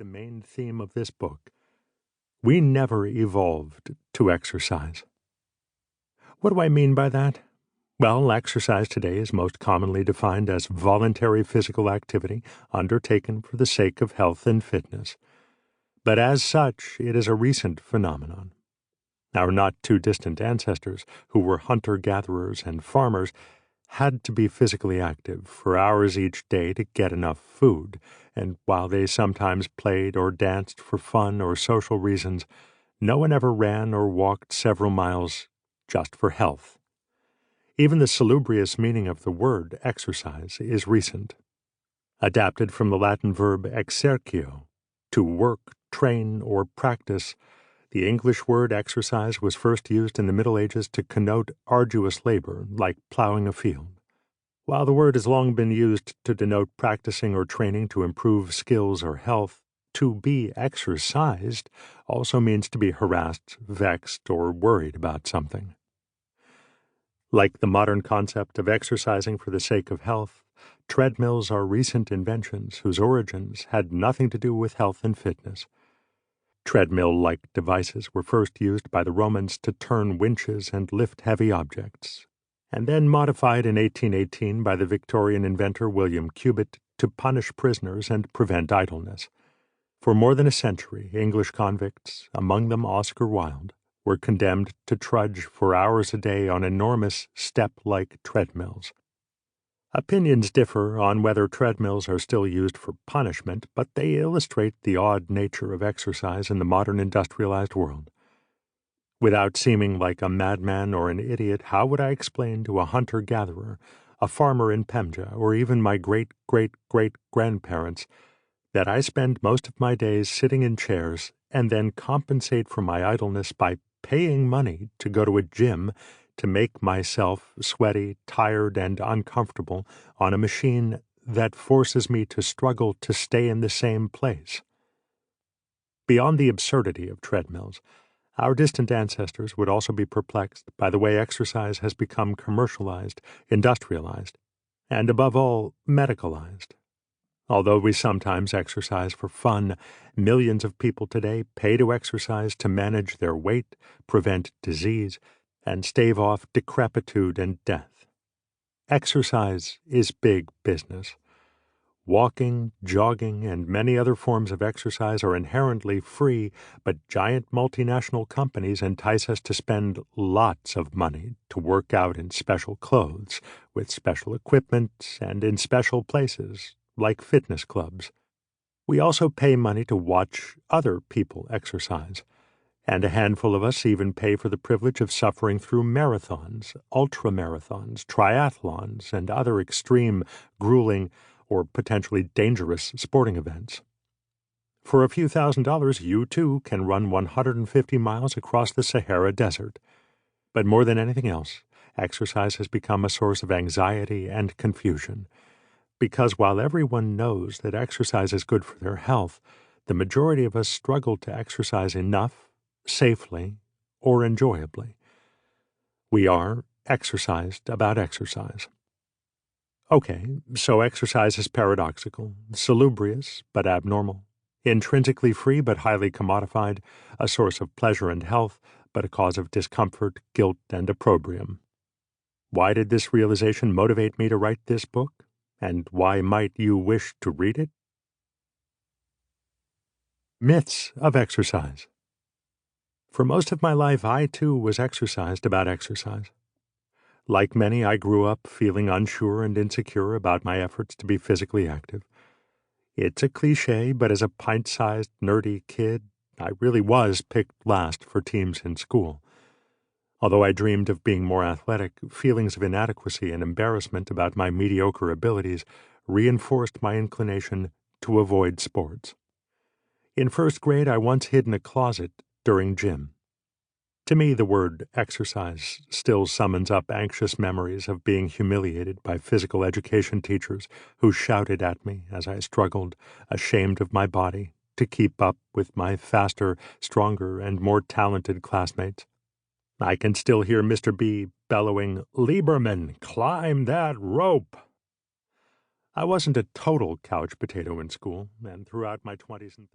the main theme of this book. We never evolved to exercise. What do I mean by that? Well, exercise today is most commonly defined as voluntary physical activity undertaken for the sake of health and fitness. But as such, it is a recent phenomenon. Our not-too-distant ancestors, who were hunter-gatherers and farmers, had to be physically active for hours each day to get enough food, and while they sometimes played or danced for fun or social reasons, no one ever ran or walked several miles just for health. Even the salubrious meaning of the word exercise is recent. Adapted from the Latin verb exercio, to work, train, or practice, the English word exercise was first used in the Middle Ages to connote arduous labor, like plowing a field. While the word has long been used to denote practicing or training to improve skills or health, to be exercised also means to be harassed, vexed, or worried about something. Like the modern concept of exercising for the sake of health, treadmills are recent inventions whose origins had nothing to do with health and fitness. Treadmill-like devices were first used by the Romans to turn winches and lift heavy objects, and then modified in 1818 by the Victorian inventor William Cubitt to punish prisoners and prevent idleness. For more than a century, English convicts, among them Oscar Wilde, were condemned to trudge for hours a day on enormous step-like treadmills. Opinions differ on whether treadmills are still used for punishment, but they illustrate the odd nature of exercise in the modern industrialized world. Without seeming like a madman or an idiot, how would I explain to a hunter-gatherer, a farmer in Pemja, or even my great-great-great-grandparents that I spend most of my days sitting in chairs and then compensate for my idleness by paying money to go to a gym to make myself sweaty, tired, and uncomfortable on a machine that forces me to struggle to stay in the same place? Beyond the absurdity of treadmills, our distant ancestors would also be perplexed by the way exercise has become commercialized, industrialized, and above all, medicalized. Although we sometimes exercise for fun, millions of people today pay to exercise to manage their weight, prevent disease, and stave off decrepitude and death. Exercise is big business. Walking, jogging, and many other forms of exercise are inherently free, but giant multinational companies entice us to spend lots of money to work out in special clothes, with special equipment, and in special places, like fitness clubs. We also pay money to watch other people exercise, and a handful of us even pay for the privilege of suffering through marathons, ultramarathons, triathlons, and other extreme, grueling, or potentially dangerous sporting events. For a few $1,000s, you too can run 150 miles across the Sahara Desert. But more than anything else, exercise has become a source of anxiety and confusion, because while everyone knows that exercise is good for their health, the majority of us struggle to exercise enough, safely, or enjoyably. We are exercised about exercise. Okay, so exercise is paradoxical, salubrious but abnormal, intrinsically free but highly commodified, a source of pleasure and health, but a cause of discomfort, guilt, and opprobrium. Why did this realization motivate me to write this book? And why might you wish to read it? Myths of exercise. For most of my life, I too was exercised about exercise. Like many, I grew up feeling unsure and insecure about my efforts to be physically active. It's a cliché, but as a pint-sized, nerdy kid, I really was picked last for teams in school. Although I dreamed of being more athletic, feelings of inadequacy and embarrassment about my mediocre abilities reinforced my inclination to avoid sports. In first grade, I once hid in a closet during gym. To me, the word exercise still summons up anxious memories of being humiliated by physical education teachers who shouted at me as I struggled, ashamed of my body, to keep up with my faster, stronger, and more talented classmates. I can still hear Mr. B bellowing, "Lieberman, climb that rope!" I wasn't a total couch potato in school, and throughout my 20s and 30s.